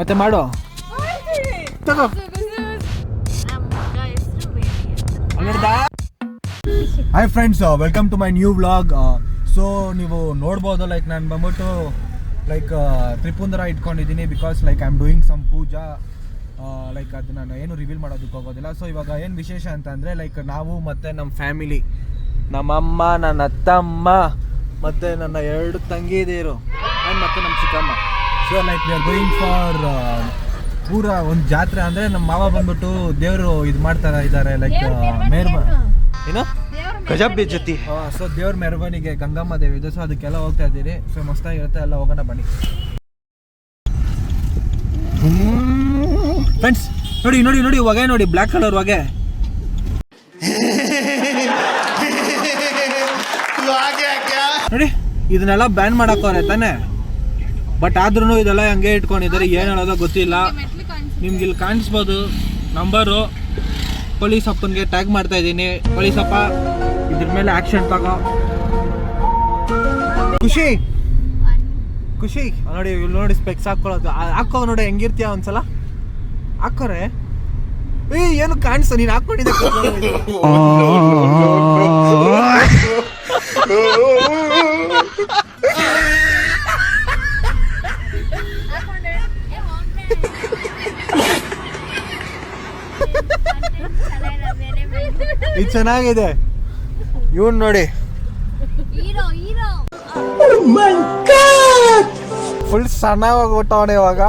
ಮತ್ತೆ ಮಾಡು ತಗೋ. Hi friends, welcome to my new vlog. So ನೀವು ನೋಡ್ಬೋದು, ಲೈಕ್ ನಾನು ಬಂದ್ಬಿಟ್ಟು ಲೈಕ್ ತ್ರಿಪುಂದರ ಇಟ್ಕೊಂಡಿದ್ದೀನಿ because like I am doing some puja. Like ಅದು ನಾನು ಏನು ರಿವೀಲ್ ಮಾಡೋದಕ್ಕೆ ಹೋಗೋದಿಲ್ಲ. ಸೊ ಇವಾಗ ಏನು ವಿಶೇಷ ಅಂತಂದರೆ ಲೈಕ್ ನಾವು ಮತ್ತು ನಮ್ಮ ಫ್ಯಾಮಿಲಿ, ನಮ್ಮಮ್ಮ, ನನ್ನ ಅತ್ತಮ್ಮ ಮತ್ತು ನನ್ನ 2 ತಂಗಿದಿರು ಮತ್ತು ನಮ್ಮ ಚಿಕ್ಕಮ್ಮ. So like we are going for ಪೂರ ಒಂದು ಜಾತ್ರೆ. ಅಂದರೆ ನಮ್ಮ ಮಾವ ಬಂದ್ಬಿಟ್ಟು ದೇವರು ಇದು ಮಾಡ್ತಾ ಇದ್ದಾರೆ, ಲೈಕ್ ಏನು ಗಜಬ್ ಜೊತೆ. ಸೊ ದೇವ್ರ ಮೆರವಣಿಗೆ ಗಂಗಮ್ಮ ದೇವಿ ಇದೆ. ಸೊ ಅದಕ್ಕೆಲ್ಲ ಹೋಗ್ತಾ ಇದ್ದೀರಿ. ಸೊ ಮಸ್ತಾಗಿರುತ್ತೆ, ಎಲ್ಲ ಹೋಗೋಣ ಬನ್ನಿ ಫ್ರೆಂಡ್ಸ್. ನೋಡಿ ನೋಡಿ ನೋಡಿ ಹೊಗೆ ನೋಡಿ, ಬ್ಲ್ಯಾಕ್ ಕಲರ್ ಹೊಗೆ ನೋಡಿ. ಇದನ್ನೆಲ್ಲ ಬ್ಯಾನ್ ಮಾಡಕ್ಕವ್ರೆ ತಾನೆ, ಬಟ್ ಆದ್ರೂ ಇದೆಲ್ಲ ಹಂಗೆ ಇಟ್ಕೊಂಡಿದ್ದಾರೆ. ಏನು ಹೇಳೋದೋ ಗೊತ್ತಿಲ್ಲ. ನಿಮ್ಗೆ ಇಲ್ಲಿ ಕಾಣಿಸ್ಬೋದು ನಂಬರು. ಪೊಲೀಸ್ ಅಪ್ಪನಿಗೆ ಟ್ಯಾಗ್ ಮಾಡ್ತಾ ಇದ್ದೀನಿ. ಪೊಲೀಸ್ ಅಪ್ಪ ಇದ್ರ ಮೇಲೆ ಆಕ್ಷನ್ ತಗೋ. ಖುಷಿ ಖುಷಿ ನೋಡಿ, ಇಲ್ಲಿ ನೋಡಿ ಸ್ಪೆಕ್ಸ್ ಹಾಕೊಳ್ಳೋದು. ಹಾಕೋ ನೋಡಿ ಹೆಂಗಿರ್ತೀಯ ಒಂದ್ಸಲ ಹಾಕೋರೆ. ಏನು ಕಾಣಿಸ್ತ ನೀನು ಹಾಕೊಂಡಿದ್ದೆ. ಇದು ಚೆನ್ನಾಗಿದೆ. ಇವನ್ ನೋಡಿ, ಫುಲ್ ಸಣ್ಣ ಹೋಗ್ಬಿಟ್ಟವನೆ ಇವಾಗ.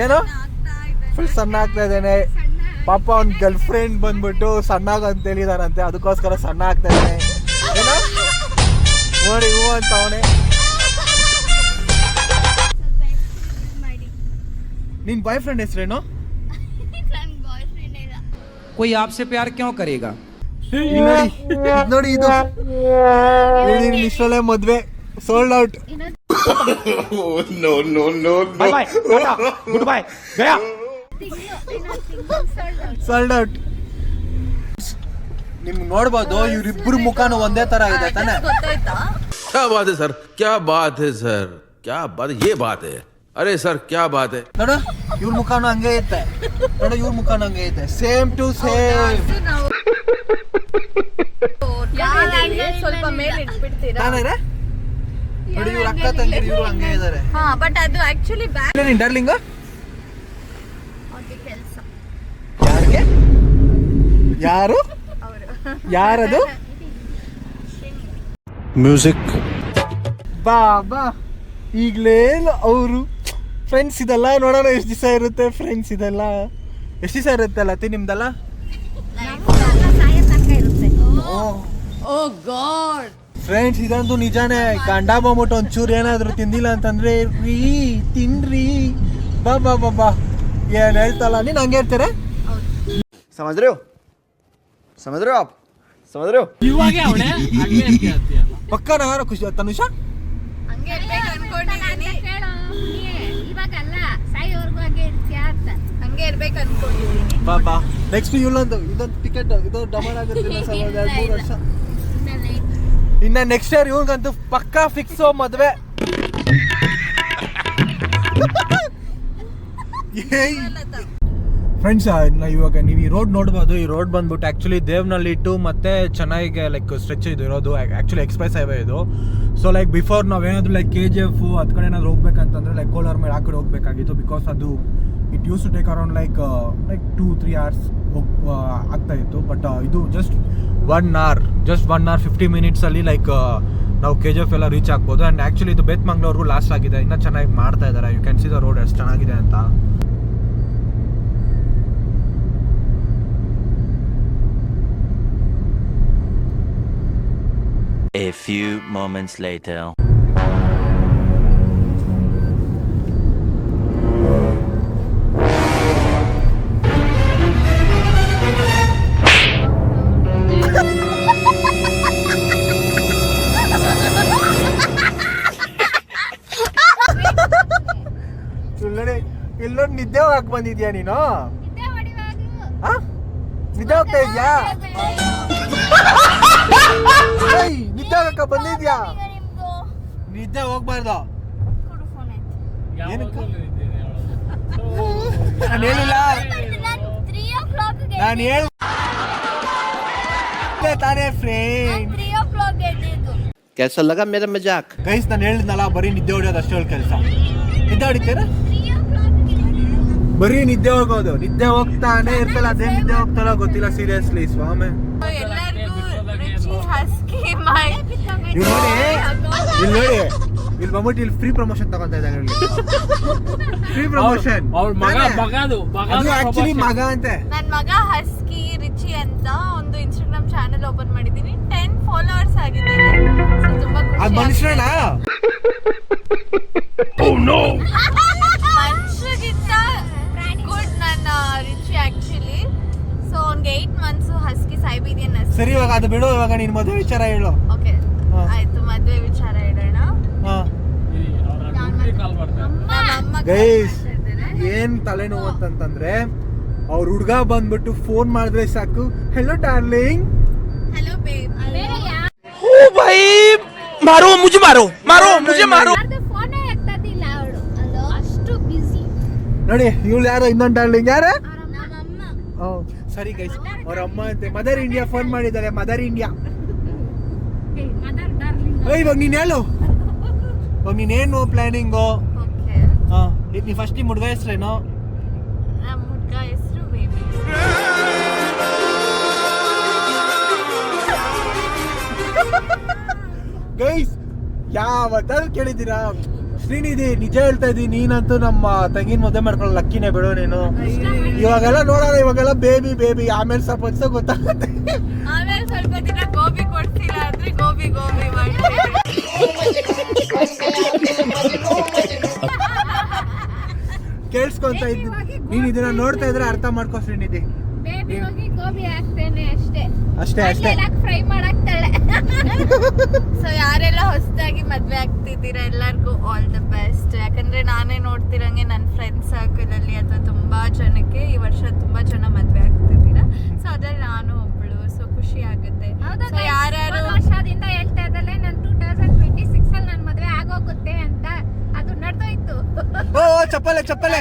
ಏನು ಫುಲ್ ಸಣ್ಣ ಆಗ್ತಾ ಇದ್ದಾನೆ ಪಾಪ. ಅವ್ನ ಗರ್ಲ್ ಫ್ರೆಂಡ್ ಬಂದ್ಬಿಟ್ಟು ಸಣ್ಣಾಗ ಅಂತ ಹೇಳಿದಾರಂತೆ, ಅದಕ್ಕೋಸ್ಕರ ಸಣ್ಣ ಆಗ್ತಾ ಇದ್ದಾನೆ. ಏನೋ ನೋಡಿ ಹೂ ಅಂತ ಅವನೇ. ನಿನ್ ಬಾಯ್ ಫ್ರೆಂಡ್ ಹೆಸರೇನು? कोई आपसे प्यार क्यों करेगा? ನೋಡಿ ಇದು ಇಷ್ಟರಲ್ಲೇ ಮದ್ವೆ sold out. No no no bye bye goodbye गया ಸೋಲ್ಡ್ ಔಟ್. ನಿಮ್ಗೆ ನೋಡ್ಬೋದು, ಇವ್ರಿಬ್ರು ಮುಖಾನು ಒಂದೇ ತರ ಇದೆ ತಾನೆ. क्या बात है सर, क्या बात है सर, क्या बात है, ये बात है. अरे सर क्या बात है. ನೋಡು ಇವ್ರ ಮುಖಾನು ಹಂಗೆ ಐತೆ, ನೋಡು ಇವ್ರ ಮುಖಾನು ಹಂಗೆ ಐತೆ, ಸೇಮ್ ಟು ಸೇಮ್. ಸ್ವಲ್ಪ ಮೇಲೆ ಇಟ್ಬಿಡ್ತೀರಾ? ನೋಡಿ ಇವ್ರ ಅಕ್ಕ ತಂಗಿರು ಇವ್ರು ಹಂಗೆ ಇದಾರೆ. ಬಟ್ ಅದು ಆಕ್ಚುಲಿ ಬ್ಯಾಕ್ ನಿನ್ ಡಾರ್ಲಿಂಗ್ ಕೆಲಸ. ಯಾರಿಗೆ? ಯಾರು? ಯಾರದು? म्यूजिक ಬಾ ಬಾ ಈಗಲೇ ಅವರು ಫ್ರೆಂಡ್ಸ್. ಇದೆಲ್ಲ ನೋಡೋಣ ಎಷ್ಟು ದಿವಸ ಇರುತ್ತೆ ಫ್ರೆಂಡ್ಸ್. ಇದೆಲ್ಲ ಎಷ್ಟು ದಿವಸ ಇರುತ್ತೆ ಅಲ್ಲ ತಿ ನಿಮ್ದೆಲ್ಲ? ಫ್ರೆಂಡ್ಸ್ ಇದಂತೂ ನಿಜಾನೇ. ಗಂಡ ಬಂದ್ಬಿಟ್ಟು ಒಂಚೂರು ಏನಾದ್ರು ತಿಂದಿಲ್ಲ ಅಂತಂದ್ರೆ ರೀ ತಿನ್ರಿ ಬಾ ಬಾ ಬಾ ಬಾ ಏನ್ ಹೇಳ್ತಲ್ಲ. ನೀನ್ ಹಂಗೆ ಹೇಳ್ತಾರೆ. समझ रहे हो आप समझ रहे हो. ಪಕ್ಕನ ಖುಷಿ ತನುಷ ಹಂಗೆ ಇರ್ಬೇಕು ಅನ್ಕೊಂಡಿದ್ದೀನಿ. ಇವಾಗಲ್ಲ ಸಾಯೋವರೆಗೂ ಹಂಗೆ ಇರ್ತೀಯಾ ಅಂತ. ಹಂಗೆ ಇರ್ಬೇಕು ಅನ್ಕೊಂಡಿದ್ದೀನಿ. ಬಾ ಬಾ. ನೆಕ್ಸ್ಟ್ ಇದೊಂದು ಟಿಕೆಟ್ ಇದು ಡಬಲ್ ಆಗುತ್ತೆ 3 ವರ್ಷ. ಇನ್ನ ನೆಕ್ಸ್ಟ್ ಇಯರ್ ಇವ್ರಿಗಂತೂ ಪಕ್ಕಾ ಫಿಕ್ಸ್ ಮದ್ವೆ. ಫ್ರೆಂಡ್ಸ್ ಇವಾಗ ನೀವು ಈ ರೋಡ್ ನೋಡ್ಬೋದು. ಈ ರೋಡ್ ಬಂದ್ಬಿಟ್ಟು ಆ್ಯಕ್ಚುಲಿ ದೇವನಹಳ್ಳಿ ಟು ಮತ್ತೆ ಚೆನ್ನೈಗೆ ಲೈಕ್ ಸ್ಟ್ರೆಚ್ ಇದು ಇರೋದು. ಆ್ಯಕ್ಚುಲಿ ಎಕ್ಸ್ಪ್ರೆಸ್ ಹೈವೇ ಇದು. ಸೊ ಲೈಕ್ ಬಿಫೋರ್ ನಾವೇನಾದ್ರು ಲೈಕ್ KGF ಅದು ಕಡೆ ಏನಾದ್ರು ಹೋಗ್ಬೇಕಂತಂದ್ರೆ ಲೈಕ್ ಕೋಲಾರ ಮೇಲೆ ಆ ಕಡೆ ಹೋಗ್ಬೇಕಾಗಿತ್ತು. ಬಿಕಾಸ್ ಅದು it used to take around like 2-3 hours ಆಗ್ತಾ ಇತ್ತು. ಬಟ್ ಇದು ಜಸ್ಟ್ 1 hour 50 minutes ಲೈಕ್ ನಾವು KGF ಎಲ್ಲ ರೀಚ್ ಆಗ್ಬೋದು. ಆ್ಯಂಡ್ ಆ್ಯಕ್ಚುಲಿ ಇದು ಬೇತ್ಮಂಗ್ಳೂರ್ಗೂ ಲಾಸ್ಟ್ ಆಗಿದೆ. ಇನ್ನೂ ಚೆನ್ನಾಗಿ ಮಾಡ್ತಾ ಇದ್ದಾರೆ. You can see the road ಎಷ್ಟು ಚೆನ್ನಾಗಿದೆ ಅಂತ. A few moments later. ಇಲ್ಲೊಂದು ನಿದ್ದೆ ಹೋಗಕ್ ಬಂದಿದ್ಯಾ ನೀನು? ನಿದ್ದೆ ಹೋಗ್ತಾ ಇದ್ಯಾ? ನಿದ್ದೆ ಹೋಗಕ್ಕ ಬಂದಿದ್ಯಾ? ನಿದ್ದೆ ಹೋಗ್ಬಾರ್ದು. ನಾನು ಹೇಳಿಲ್ಲ, ನಾನು ಹೇಳ ತಾನೇ ಫ್ರೆಂಡ್. कैसा लगा मेरा मजाक? ಗೈಸ್ ನಾನು ಹೇಳಿದ್ನಲ್ಲ ಬರೀ ನಿದ್ದೆ ಹೊಡಿಯೋದು ಅಷ್ಟೇ ಕೆಲಸ. ನಿದ್ದೆ ಹೊಡಿತೀರ? ಬರೀ ನಿದ್ದೆ ಹೋಗೋದು, ನಿದ್ದೆ ಹೋಗ್ತಾನೆ ಇರ್ತಲ್ಲ, ಅದೇ ನಿದ್ದೆ ಹೋಗ್ತಾರ ಗೊತ್ತಿಲ್ಲ. ಸೀರಿಯಸ್ಲಿ ಸ್ವಾಮಿ ಎಲ್ಲರಿಗೂ ರಿಚಿ ಹಸ್ಕಿ ಮೈ ಇಲ್ಲಿ ನೋಡಿ, ಇಲ್ಲಿ ನೋಡಿ, ಇಲ್ಲಿ ಬಂದ್ಬಿಟ್ಟು ಇಲ್ಲಿ ಫ್ರೀ ಪ್ರಮೋಷನ್ ತಗೊಂತ ಇದ್ದಾರೆ. ಫ್ರೀ ಪ್ರಮೋಷನ್ ಅದು ಆಕ್ಚುಲಿ ಮಗ ಅಂತೆ. ನನ್ ಮಗ ಹಸ್ಕಿ ರಿಚಿ ಅಂತ ಒಂದು ಇನ್ಸ್ಟಾಗ್ರಾಮ್ ಚಾನೆಲ್ ಓಪನ್ ಮಾಡಿದೀನಿ. 10 ಫಾಲೋವರ್ಸ್ ಆಗಿದ್ದಾರೆ. So, ತುಂಬಾ ಅದು ಖುಷಿ ಮನುಷ್ಯನ ಮನುಷ್ಯಗಿಂತ ಗುಡ್ ನನ್ನ ರಿಚಿ ಆಕ್ಚುಲಿ. ಸೊ ಅವ್ನಿಗೆ 8 months ಹಸ್ಕಿ ಸೈಬೀರಿಯನ್ ಹಸ್ಕಿ. ಸರಿ, ಇವಾಗ ಅದು ಬಿಡು. ಇವಾಗ ನಿನ್ ಮದುವೆ ವಿಚಾರ ಹೇಳು. ಓಕೆ ಹಾ. ಆಯ್ತು, ಮದ್ವೆ ವಿಚಾರ ಇಡೋಣ. ಗೈಸ್ ಏನ್ ತಲೆನೋವು ಅಂತಂದ್ರೆ ಅವ್ರ ಹುಡ್ಗ ಬಂದ್ಬಿಟ್ಟು ಫೋನ್ ಮಾಡಿದ್ರೆ ಸಾಕು, ಹೆಲೋ ಡಾರ್ಲಿಂಗ್. Hello babe. भाई मारो मुझे, मारो मारो मुझे, मारो. ಫೋನೇ ಎತ್ತದಿಲ್ಲ ಅವಳು, ಅದು ಅಷ್ಟು ಬಿಸಿ. ನೋಡಿ ಇವಳು ಯಾರೋ ಇನ್ನೊಂದು ಡಾರ್ಲಿಂಗ್ ಯಾರ? ನಮ್ಮಮ್ಮ. ಸರಿ ಗೈಸ್, ಅವ್ರ ಅಮ್ಮ ಅಂತೆ ಮದರ್ ಇಂಡಿಯಾ ಫೋನ್ ಮಾಡಿದ್ದಾರೆ. Mother India. ಇವಾಗ ನೀನ್ ಹೇಳು, ಇವಾಗ ನೀನೇನು ಪ್ಲಾನಿಂಗು? ಓಕೆ, ನೀ ಫಸ್ಟ್ ನಿಮ್ಮ ಹುಡುಗ ಹೆಸ್ರೇನು? ನಮ್ಮ ಹುಡ್ಗ ಹೆಸರು ಬೇಬಿ. ಗೈಸ್ ಯಾವತ್ತಾದ್ರು ಕೇಳಿದ್ದೀರಾ? ಶ್ರೀನಿಧಿ, ನಿಜ ಹೇಳ್ತಾ ಇದ್ದೀನಿ, ನೀನಂತೂ ನಮ್ಮ ತಂಗಿನ ಮದುವೆ ಮಾಡ್ಕೊಳ್ಳೋ ಲಕ್ಕಿನೇ ಬಿಡು ನೀನು. ಇವಾಗೆಲ್ಲ ನೋಡೋಣ, ಇವಾಗೆಲ್ಲ ಬೇಬಿ ಬೇಬಿ, ಆಮೇಲೆ ಸ್ವಲ್ಪ ಹೊತ್ತು ಗೊತ್ತಾಗುತ್ತೆ. ಆಮೇಲೆ ಸ್ವಲ್ಪ ದಿನ ಗೋಬಿ ಕೊಡ್ತಿಲ್ಲ ಅಂದ್ರೆ ಗೋಬಿ ಗೋಬಿ ಮಾಡ್ತೀವಿ. ಕೇಳಿಸ್ಕೊಂತ ಇದ್ದೀನಿ, ನೀನ್ ಇದನ್ನ ನೋಡ್ತಾ ಇದ್ರೆ ಅರ್ಥ ಮಾಡ್ಕೋ ಶ್ರೀನಿಧಿ. ಬೇಬಿ ಹೋಗಿ ಗೋಬಿ ಹಾಕ್ತೇನೆ ಅಷ್ಟೇ. ಅಷ್ಟೇ ಅಷ್ಟೇ. ಫ್ರೈ ಮಾಡಾಕ್ತಾಳೆ. ಸೊ ಯಾರೆಲ್ಲ ಹೊಸದಾಗಿ ಮದ್ವೆ ಆಗ್ತಿದ್ದೀರಾ ಎಲ್ಲರಿಗೂ ಆಲ್ ದ ಬೆಸ್ಟ್. ಯಾಕಂದ್ರೆ ನಾನೇ ನೋಡ್ತಿರಂಗೆ ನನ್ನ ಫ್ರೆಂಡ್ಸ್ ಸರ್ಕಲ್ ಅಲ್ಲಿ ಅಥವಾ ತುಂಬಾ ಜನಕ್ಕೆ ಈ ವರ್ಷ ತುಂಬಾ ಜನ ಮದ್ವೆ ಆಗ್ತಿದ್ದೀರಾ. ಸೊ ಅದ್ರಲ್ಲಿ ನಾನು ಒಬ್ಳು. ಸೊ ಖುಷಿ ಆಗುತ್ತೆ. ಸೊ ಯಾರ್ಯಾರು ವರ್ಷದಿಂದ ಹೇಳ್ತಾ ಇದ್ದಲ್ಲ ನಾನು 2026 ಅಲ್ಲಿ ನನ್ನ ಮದ್ವೆ ಆಗೋಗುತ್ತೆ ಅಂತ, ಅದು ನಡೆದೋಯ್ತು. ಓ ಚಪ್ಪಲೆ ಚಪ್ಪಲೆ.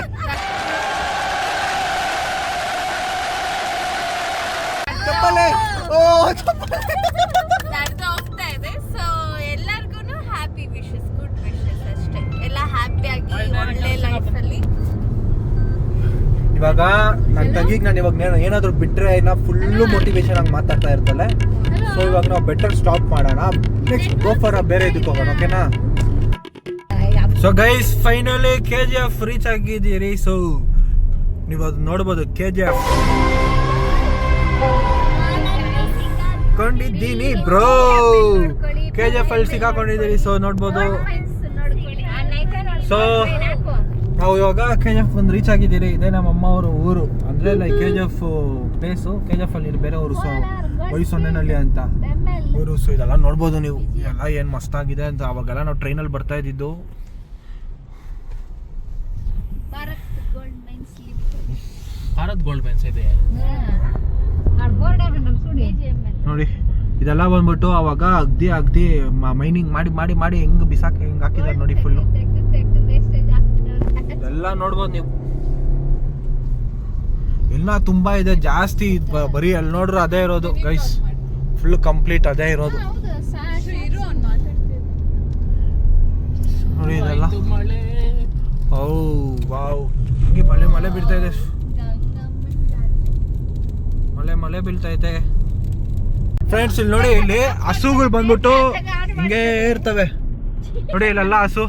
ಚಪ್ಪಲೆ. ಓ ಚಪ್ಪಲೆ. ನಡೆದು ಹೋಗ್ತಾ ಇದೆ. ಸೊ ಎಲ್ಲರಿಗೂ ಹ್ಯಾಪಿ ವಿಶಸ್, ಗುಡ್ ವಿಶಸ್ ಅಷ್ಟೇ. ಎಲ್ಲ ಹ್ಯಾಪಿಯಾಗಿ ಒಳ್ಳೆ ಲೈಫಲ್ಲಿ. ಇವಾಗ ನನ್ನ ತಂಗಿಗೆ ನಾನು ಇವಾಗ ಏನಾದ್ರು ಬಿಟ್ರೆ ಫುಲ್ಲು ಮೋಟಿವೇಶನ್ ಆಗಿ ಮಾತಾಡ್ತಾ ಇರ್ತಾಳೆ. ಸೊ ಇವಾಗ ನಾವು ಬೆಟರ್ ಸ್ಟಾಪ್ ಮಾಡೋಣ, ನೆಕ್ಸ್ಟ್ ಗೋ ಫಾರ್ ಬೇರೆ ಇದಕ್ಕೆ ಹೋಗೋಣ. ಓಕೆನಾ? So guys finally KGF reach ಆಗಿದ್ದೀರಿ. ಸೊ ನೀವು ಅದು ನೋಡ್ಬೋದು, KGF ಕೊಂಡಿದ್ದೀನಿ ಬ್ರೋ. KGF ಅಲ್ಲಿ ಸಿಕ್ಕಾಕೊಂಡಿದ್ದೀರಿ. ಸೊ ನೋಡ್ಬೋದು. ಸೊ ನಾವು ಇವಾಗ KGF ಒಂದು ರೀಚ್ ಆಗಿದ್ದೀರಿ. ಇದೇ ನಮ್ಮ ಅಮ್ಮ ಅವರ ಊರು, ಅಂದರೆ ಲೈಕ್ KGF ಪ್ಲೇಸು. KGF ಅಲ್ಲಿ ಬೇರೆ ಊರು, ಸೊ ಹೊಯ್ಸೊನ್ನೆನಹಳ್ಳಿ ಅಂತ ಊರು. ಸೊ ಇದೆಲ್ಲ ನೋಡ್ಬೋದು ನೀವು, ಎಲ್ಲ ಏನು ಮಸ್ತಾಗಿದೆ ಅಂತ. ಅವಾಗೆಲ್ಲ ನಾವು ಟ್ರೈನಲ್ಲಿ ಬರ್ತಾ ಇದ್ದಿದ್ದು. भारत गोल्ड मೈನ್ಸ್ ಇದೆ ನೋಡಿ, ಇದೆಲ್ಲ ಬಂದ್ಬಿಟ್ಟು ಅವಾಗ ಅಗ್ದಿ ಮೈನಿಂಗ್ ಮಾಡಿ ಹೆಂಗ್ ಬಿಸಾಕಿ ಹೆಂಗ್ ಹಾಕಿದಾರೆ ನೋಡಿ ಫುಲ್ಲು. ಎಲ್ಲ ನೋಡ್ಬೋದು ನೀವು, ಎಲ್ಲ ತುಂಬಾ ಇದೆ ಜಾಸ್ತಿ. ಬರೀ ಅಲ್ಲಿ ನೋಡ್ರು ಅದೇ ಇರೋದು ಗೈಸ್, ಫುಲ್ ಕಂಪ್ಲೀಟ್ ಅದೇ ಇರೋದು ನೋಡಿ ಇದೆಲ್ಲ. ಓ ವಾವ್, ಹಿಂಗೆ ಮಳೆ ಬೀಳ್ತಾ ಇದೆ, ಮಳೆ ಬೀಳ್ತಾ ಐತೆ ಫ್ರೆಂಡ್ಸ್. ಇಲ್ಲಿ ನೋಡಿ, ಇಲ್ಲಿ ಹಸುಗಳು ಬಂದ್ಬಿಟ್ಟು ಹಿಂಗೆ ಇರ್ತವೆ ನೋಡಿ. ಇಲ್ಲೆಲ್ಲ ಹಸು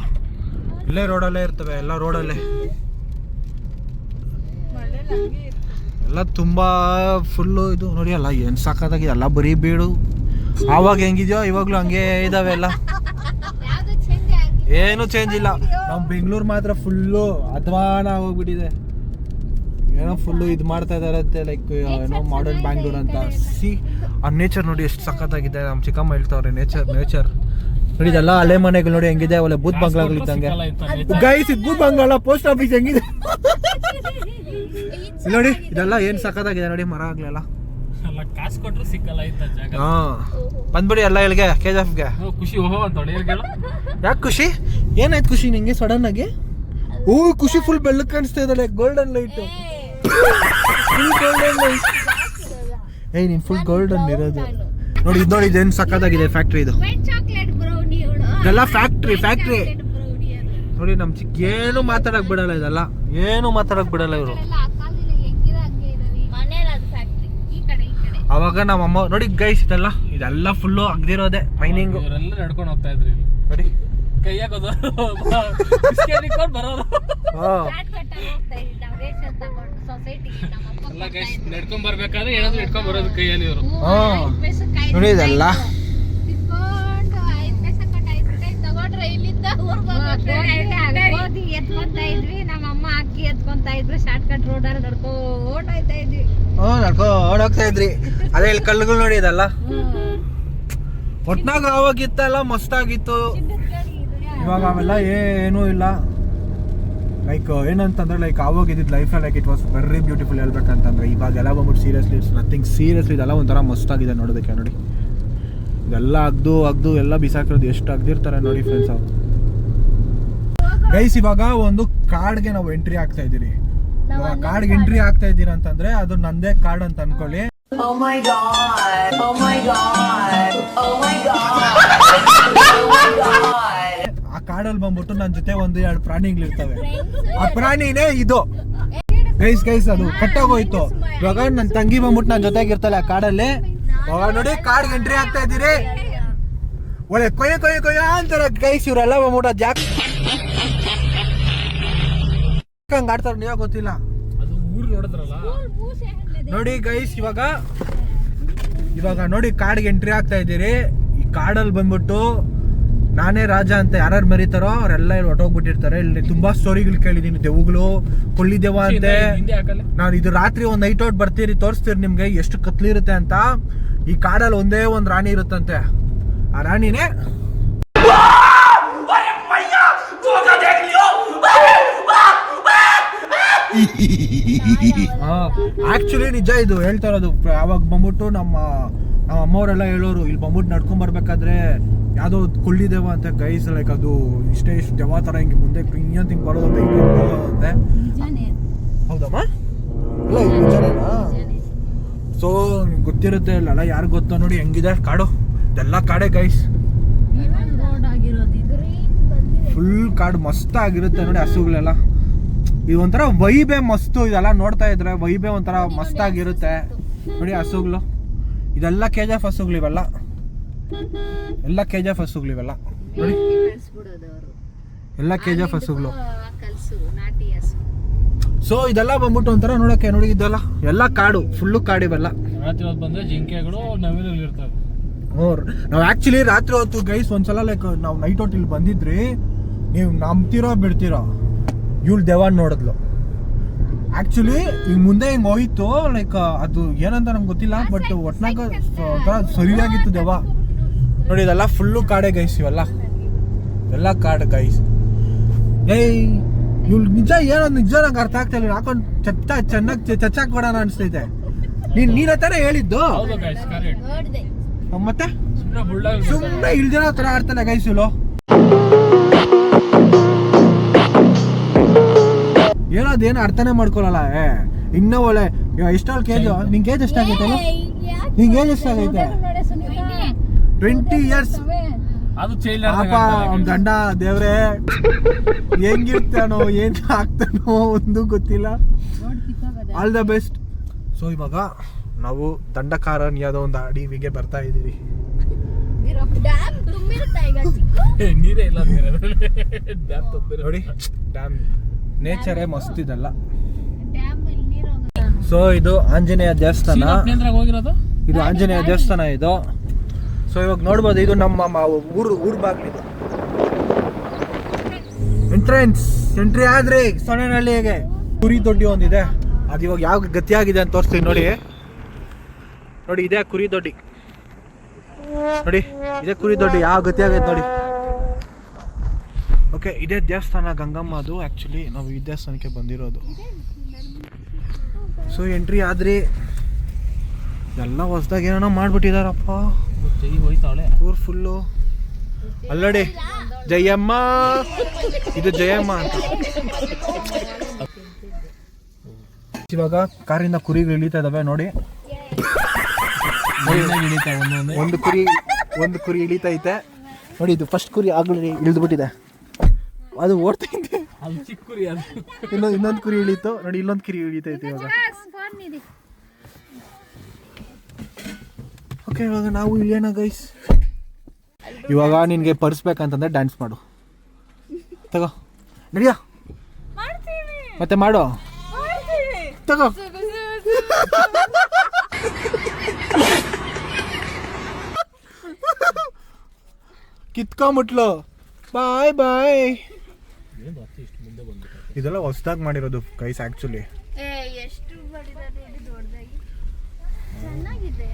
ಇಲ್ಲೇ ರೋಡಲ್ಲೇ ಇರ್ತವೆ, ಎಲ್ಲ ರೋಡಲ್ಲೇ. ಎಲ್ಲ ತುಂಬಾ ಫುಲ್ಲು ಇದು ನೋಡಿ. ಅಲ್ಲ ಏನು ಸಾಕಾಗಿದೆ, ಎಲ್ಲ ಬರೀ ಬೀಡು. ಆವಾಗ ಹೆಂಗಿದ್ಯೋ ಇವಾಗ್ಲೂ ಹಂಗೆ ಇದಾವೆ ಎಲ್ಲ, ಏನು ಚೇಂಜ್ ಇಲ್ಲ. ನಮ್ಮ ಬೆಂಗಳೂರು ಮಾತ್ರ ಫುಲ್ಲು ಅಧ್ವಾನ ಹೋಗ್ಬಿಟ್ಟಿದೆ. ಏನೋ ಫುಲ್ಲು ಇದು ಮಾಡ್ತಾ ಇದಾರಂತೆ, ಲೈಕ್ ಏನೋ ಮಾಡರ್ನ್ ಬ್ಯಾಂಗ್ಳೂರ್ ಅಂತ. ಸಿ ಆ ನೇಚರ್ ನೋಡಿ ಎಷ್ಟು ಸಖತ್ತಾಗಿದೆ. ನಮ್ಮ ಚಿಕ್ಕಮ್ಮ ಹೇಳ್ತಾವ್ರೆ ನೇಚರ್ ನೋಡಿ. ಇದೆಲ್ಲ ಹಳೆ ಮನೆಗಳು ನೋಡಿ ಹೆಂಗಿದೆ, ಒಳ್ಳೆ ಬೂತ್ ಬಂಗ್ಲಾಗಳು ಇದ್ದಂಗೆ. ಗೈಸ್ ಇದು ಬೂತ್ ಬಂಗ್ಲಾ, ಪೋಸ್ಟ್ ಆಫೀಸ್ ಹೆಂಗಿದೆ ನೋಡಿ. ಇದೆಲ್ಲ ಏನ್ ಸಖತ್ತಾಗಿದೆ ನೋಡಿ, ಮರ ಆಗ್ಲೆಲ್ಲ. ಕಾಸು ಕೊಟ್ಟರು ಸಿಕ್ಕಲ್ಲ ಇಂತ ಜಾಗ. ಹಾ ಬಂದ್ಬಿಡಿ ಎಲ್ಲ ಇಲ್ಲಿಗೆ KGFಗೆ. ಖುಷಿ ಓಹೋ ಅಂತ ಯಾಕೆ ಖುಷಿ? ಏನಾಯ್ತು ಖುಷಿ ನಿಂಗೆ ಸಡನ್ ಆಗಿ? ಓ ಖುಷಿ ಫುಲ್ ಬೆಳ್ಳಕ್ ಕಾಣಿಸ್ತಾ ಇದ್ದಾಳೆ golden light full golden light ಏಯ್ ನೀನ್ ಫುಲ್ ಗೋಲ್ಡನ್ ಇರೋದು ನೋಡಿ ಇದು ನೋಡಿ ಇದೇನು ಸಕ್ಕತ್ತಾಗಿದೆ ಫ್ಯಾಕ್ಟ್ರಿ ಇದು ಚಾಕ್ಲೇಟ್ ಬ್ರೌನಿ ಇದೆಲ್ಲ ಫ್ಯಾಕ್ಟ್ರಿ ನೋಡಿ ನಮ್ ಚಿಕ್ಕ ಏನು ಮಾತಾಡಕ್ ಬಿಡಲ್ಲ ಇದೆಲ್ಲ ಏನು ಮಾತಾಡಕ್ ಬಿಡಲ್ಲ ಇವರು ಅವಾಗ ನಮ್ಮ ಅಮ್ಮ ನೋಡಿ ಗೈಸ್ ಇದೆಲ್ಲ ಫುಲ್ಲು ಅಗ್ದಿರೋದೆ ಮೈನಿಂಗ್ ಇವರೆಲ್ಲ ನಡ್ಕೊಂಡು ಹೋಗ್ತಾ ಇದ್ರಿ ನೋಡಿ ಕೈಯಾಗೋದು ಬರೋದು ಎಲ್ಲ ಗೈಸ್ ನಡ್ಕೊಂಡ್ ಬರ್ಬೇಕಾದ್ರೆ ಏನಾದ್ರು ಇಟ್ಕೊಂಡ್ ಬರೋದು ಕೈಯಲ್ಲಿ ಇವರು ನೋಡಿ ಇದೆಲ್ಲ ಎತ್ಕೊಂತ ಇದ್ವಿ ನಮ್ಮ ಅಮ್ಮ ಅಕ್ಕಿ ಎತ್ಕೊಂತ ಇದ್ರು ಶಾರ್ಟ್ ಕಟ್ ರೋಡ್ ಅಲ್ಲಿ ನಡ್ಕೊಂಡ್ ಹೋಗ್ತಾ ಇದ್ವಿ ಓಡೋಗ್ತಾ ಇದ್ರಿ ಅದೇ ಇಲ್ಲಿ ಕಲ್ಲುಗಳು ನೋಡಿ ಇದೆಲ್ಲ ಒಟ್ನಾಗ ಅವಾಗಿತ್ತಲ್ಲ ಮಸ್ತಾಗಿತ್ತು ಇವಾಗ ಅವೆಲ್ಲ ಏನೂ ಇಲ್ಲ ಲೈಕ್ ಏನಂತಂದ್ರೆ ಲೈಕ್ ಆವಾಗ ಇದ್ದಿದ್ದು ಲೈಫಲ್ಲಿ like it was very beautiful ಹೇಳ್ಬೇಕಂತಂದ್ರೆ ಇವಾಗೆಲ್ಲ ಬಂದ್ಬಿಟ್ಟು ಸೀರಿಯಸ್ಲಿ ಇಟ್ಸ್ ನಥಿಂಗ್ ಸೀರಿಯಸ್ಲಿ ಇದೆಲ್ಲ ಒಂಥರ ಮಸ್ತಾಗಿದೆ ನೋಡೋದಕ್ಕೆ ನೋಡಿ ಇದೆಲ್ಲ ಅಗ್ದು ಎಲ್ಲ ಬಿಸಾಕಿರೋದು ಎಷ್ಟು ಅಗ್ದಿರ್ತಾರೆ ನೋಡಿ ಫ್ರೆಂಡ್ಸ್ ಅವ್ರು ಗೈಸ್ ಇವಾಗ ಒಂದು ಕಾರ್ಡ್ಗೆ ನಾವು ಎಂಟ್ರಿ ಆಗ್ತಾ ಇದ್ದೀರಿ ಇವಾಗ ಕಾರ್ಡ್ಗೆ ಎಂಟ್ರಿ ಆಗ್ತಾ ಇದ್ದೀರಾ ಅಂತಂದ್ರೆ ಅದು ನಂದೇ ಕಾರ್ಡ್ ಅಂತ ಅನ್ಕೊಳ್ಳಿ ಆ ಕಾರ್ಡಲ್ಲಿ ಬಂದ್ಬಿಟ್ಟು ನನ್ನ ಜೊತೆ ಒಂದು 2 ಪ್ರಾಣಿಗಳಿರ್ತವೆ ಆ ಪ್ರಾಣಿನೇ ಇದು ಗೈಸ್ ಅದು ಕಟ್ಟಾಗೋಯ್ತು ಇವಾಗ ನನ್ನ ತಂಗಿ ಬಂದ್ಬಿಟ್ಟು ನನ್ನ ಜೊತೆಗೆ ಇರ್ತಾಳೆ ಆ ಕಾರ್ಡಲ್ಲಿ ನೋಡಿ ಕಾರ್ಡ್ ಎಂಟ್ರಿ ಆಗ್ತಾ ಇದ್ದೀರಿ ಒಳ್ಳೆ ಕೊಯ್ಯ ಅಂತಾರೆ ಗೈಸ್ ಇವರೆಲ್ಲ ಬಂದ್ಬಿಟ್ಟು ಜಾಕ್ ಹಂಗ ಆಡ್ತಾರೆ ನೀವಾಗ ಗೊತ್ತಿಲ್ಲ ಅದು ಊರು ನೋಡಿದ್ರಲ್ಲ ನೋಡಿ ಗೈಸ್ ಇವಾಗ ನೋಡಿ ಕಾರ್ಡ್ಗೆ ಎಂಟ್ರಿ ಆಗ್ತಾ ಇದ್ದೀರಿ ಈ ಕಾರ್ಡಲ್ಲಿ ಬಂದ್ಬಿಟ್ಟು ನಾನೇ ರಾಜ ಅಂತ ಯಾರು ಮರೀತಾರೋ ಅವರೆಲ್ಲ ಇಲ್ಲಿ ಹೊಟ್ಟೋಗ್ಬಿಟ್ಟಿರ್ತಾರೆ ಇಲ್ಲಿ ತುಂಬಾ ಸ್ಟೋರಿಗಳು ಕೇಳಿದೀನಿ ದೆವ್ಗಳು ಕೊಳ್ಳಿದೆವ ಅಂತೆ ನಾನು ಇದು ರಾತ್ರಿ ಒಂದು ನೈಟ್ ಔಟ್ ಬರ್ತೀರಿ ತೋರಿಸ್ತೀರಿ ನಿಮ್ಗೆ ಎಷ್ಟು ಕತ್ಲಿರುತ್ತೆ ಅಂತ ಈ ಕಾಡಲ್ಲಿ ಒಂದೇ ಒಂದು ರಾಣಿ ಇರುತ್ತಂತೆ ಆ ರಾಣಿನೇ ಆಕ್ಚುಲಿ ನಿಜ ಇದು ಹೇಳ್ತಾ ಇರೋದು ಅವಾಗ ಬಂದ್ಬಿಟ್ಟು ನಮ್ಮ ಅಮ್ಮವರೆಲ್ಲ ಹೇಳೋರು ಇಲ್ಲಿ ಬಂದ್ಬಿಟ್ಟು ನಡ್ಕೊಂಡ್ ಬರ್ಬೇಕಾದ್ರೆ ಯಾವ್ದೋ ಕೊಳ್ಳಿದೇವ ಅಂತ ಗೈಸ್ ಲೈಕ್ ಅದು ಇಷ್ಟೇ ದೆವ್ವ ತರ ಹಿಂಗೆ ಮುಂದೆ ಹಿಂಗೆ ಬರೋದು ಅಂತ ಹಿಂಗೆ ಬರೋದಂತೆ ಹೌದಮ್ಮ ಅಲ್ಲ ನಿಜನೇನಾ ಸೊ ಗೊತ್ತಿರುತ್ತೆ ಅಲ್ಲ ಯಾರು ಗೊತ್ತೋ ನೋಡಿ ಹೆಂಗಿದೆ ಕಾಡು ಇದೆಲ್ಲ ಕಾಡೆ ಗೈಸ್ ಫುಲ್ ಕಾಡು ಮಸ್ತ್ ಆಗಿರುತ್ತೆ ನೋಡಿ ಹಸುಗಳೆಲ್ಲ ಇದು ಒಂಥರ ವೈಬೆ ಮಸ್ತು ಇದೆಲ್ಲ ನೋಡ್ತಾ ಇದ್ರೆ ವೈಬೆ ಒಂಥರ ಮಸ್ತ್ ಆಗಿರುತ್ತೆ ನೋಡಿ ಹಸುಗಳು ಇದೆಲ್ಲ KGF ಹಸುಗಳು ಇವೆಲ್ಲ ಎಲ್ಲ KGF ಹಸುಗಳು ಇವೆಲ್ಲ ನೋಡಿ ಎಲ್ಲ KGF ಹಸುಗಳು ಸೊ ಇದೆಲ್ಲ ಬಂದ್ಬಿಟ್ಟು ಒಂಥರ ನೋಡಕ್ಕೆ ನೋಡಿ ಇದೆಲ್ಲ ಎಲ್ಲ ಕಾಡು ಫುಲ್ಲು ಕಾಡು ಇವೆಲ್ಲ ರಾತ್ರಿ ಹೊತ್ತು ಬಂದ್ರೆ ಜಿಂಕೆಗಳು ನವಿಲುಗಳು ಇರ್ತವೆ ನಾವು ಆಕ್ಚುಲಿ ರಾತ್ರಿ ಹೊತ್ತು ಗೈಸ್ ಒಂದ್ಸಲ ಲೈಕ್ ನಾವು ನೈಟ್ ಔಟ್ ಇಲ್ಲಿ ಬಂದಿದ್ರಿ ನೀವು ನಂಬ್ತಿರೋ ಬಿಡ್ತಿರೋ ಇವಳು ದೆವ್ವ ನೋಡಿದ್ಲು ಆಕ್ಚುಲಿ ಈಗ ಮುಂದೆ ಹಿಂಗೆ ಹೋಯ್ತು ಲೈಕ್ ಅದು ಏನಂತ ನಮ್ಗೆ ಗೊತ್ತಿಲ್ಲ ಬಟ್ ಒಟ್ನಾಗ ಒಂಥರ ಸರಿಯಾಗಿತ್ತು ದೆವ್ವ ನೋಡಿ ಇದೆಲ್ಲ ಫುಲ್ಲು ಕಾಡೆ ಗೈಸ್ ಇವೆಲ್ಲ ಎಲ್ಲ ಕಾಡು ಗೈಸ್ ಏಯ್ ಇವ್ಳು ನಿಜ ಏನೋ ನಿಜ ನಂಗೆ ಅರ್ಥ ಆಗ್ತಾ ಇಲ್ಲ ಹಾಕೊಂಡು ಚೆನ್ನಾಗಿ ಚಚ್ಚಾಕ್ ಕೊಡೋಣ ಅನಿಸ್ತೈತೆ ನೀನ್ ತಾನೇ ಹೇಳಿದ್ದು ಮತ್ತೆ ಸುಮ್ಮನೆ ಇಲ್ದಿರೋ ತರ ಆಡ್ತಾನೆ ಗೈಸ್ ಇವಳು ಏನೋದೇನು ಅರ್ಥನೇ ಮಾಡ್ಕೊಳಲ್ಲ ಇನ್ನೂ ಒಳ್ಳೆ ಎಷ್ಟೊಂದು ಕೇಜು ನಿಂಗೆ ಏಜ್ ಎಷ್ಟಾಗೈತೆ ನಿಂಗೆ ಏಜ್ ಎಷ್ಟಾಗೈತೆ 20 years ಅದು ಪಾಪ ಅವ್ನ ಗಂಡ ದೇವ್ರೆ ಹೆಂಗಿರ್ತಾನೋ ಏನ್ ಆಗ್ತಾನೋ ಒಂದು ಗೊತ್ತಿಲ್ಲ ಆಲ್ ದ ಬೆಸ್ಟ್ ಸೊ ಇವಾಗ ನಾವು ದಂಡಕಾರನ್ ಯಾವ್ದೋ ಒಂದು ಅಡಿವಿಗೆ ಬರ್ತಾ ಇದೀವಿ ನೀರೇ ಇಲ್ಲ ನೋಡಿ ಡ್ಯಾಮ್ ನೇಚರೇ ಮಸ್ತ್ ಇದೆಲ್ಲ ಸೊ ಇದು ಆಂಜನೇಯ ದೇವಸ್ಥಾನ ಹೋಗಿರೋದು ಇದು ಆಂಜನೇಯ ದೇವಸ್ಥಾನ ಇದು ಸೊ ಇವಾಗ ನೋಡ್ಬೋದು ಇದು ನಮ್ಮ ಊರ್ ಬಾಗಿಲಿದು ಎಂಟ್ರಿ ಆದ್ರೆ ಸೊನ್ನೆನಹಳ್ಳಿಗೆ ಕುರಿ ದೊಡ್ಡಿ ಒಂದಿದೆ ಅದು ಇವಾಗ ಯಾವ ಗತಿ ಆಗಿದೆ ಅಂತ ತೋರಿಸ್ತೀನಿ ನೋಡಿ ಇದೇ ಕುರಿ ದೊಡ್ಡಿ ನೋಡಿ ಇದೇ ಕುರಿ ದೊಡ್ಡಿ ಯಾವ ಗತಿ ಆಗೈತೆ ನೋಡಿ ಓಕೆ ಇದೇ ದೇವಸ್ಥಾನ ಗಂಗಮ್ಮ ಅದು ಆ್ಯಕ್ಚುಲಿ ನಾವು ಈ ದೇವಸ್ಥಾನಕ್ಕೆ ಬಂದಿರೋದು ಸೊ ಎಂಟ್ರಿ ಆದ್ರಿ ಎಲ್ಲ ಹೊಸ್ದಾಗ ಏನೇನೋ ಮಾಡ್ಬಿಟ್ಟಿದಾರಪ್ಪ ಹೋಯ್ತಾವಳೆ ಊರು ಫುಲ್ಲು ಅಲ್ಲಡಿ ಜಯಮ್ಮ, ಇದು ಜಯಮ್ಮ ಅಂತ. ಇವಾಗ ಕಾರಿಂದ ಕುರಿಗಳು ಇಳಿತಾ ಇದಾವೆ ನೋಡಿ. ಒಂದು ಕುರಿ ಇಳಿತೈತೆ ನೋಡಿ. ಇದು ಫಸ್ಟ್ ಕುರಿ ಆಗ್ಲೇ ಇಳಿದು ಬಿಟ್ಟಿದೆ, ಅದು ಓಡ್ತೈತೆ. ಅದು ಚಿಕ್ಕ ಕುರಿ ಅದು. ಇನ್ನೊಂದು ಕುರಿ ಇಳೀತು ನೋಡಿ, ಇಲ್ಲೊಂದು ಕುರಿ ಇಳಿತೈತೆ ಇವಾಗ. ಓಕೆ, ಇವಾಗ ನಾವು ಇಳಿಯೋಣ ಗೈಸ್. ಇವಾಗ ನಿನ್ಗೆ ಪರ್ಸ್ ಬೇಕಂತಂದ್ರೆ ಡ್ಯಾನ್ಸ್ ಮಾಡು, ತಗೋ ನಡಿಯ, ಮತ್ತೆ ಮಾಡು, ತಗೋ. ಕಿತ್ಕೊಂಬಿಟ್ಲು. ಬಾಯ್ ಬಾಯ್. ಇದೆಲ್ಲ ಹೊಸದಾಗಿ ಮಾಡಿರೋದು ಗೈಸ್ ಆಕ್ಚುಲಿ. ಎಷ್ಟು ಬಡಿದಾರೆ ದೊಡ್ಡದಾಗಿ ಚೆನ್ನಾಗಿದೆ.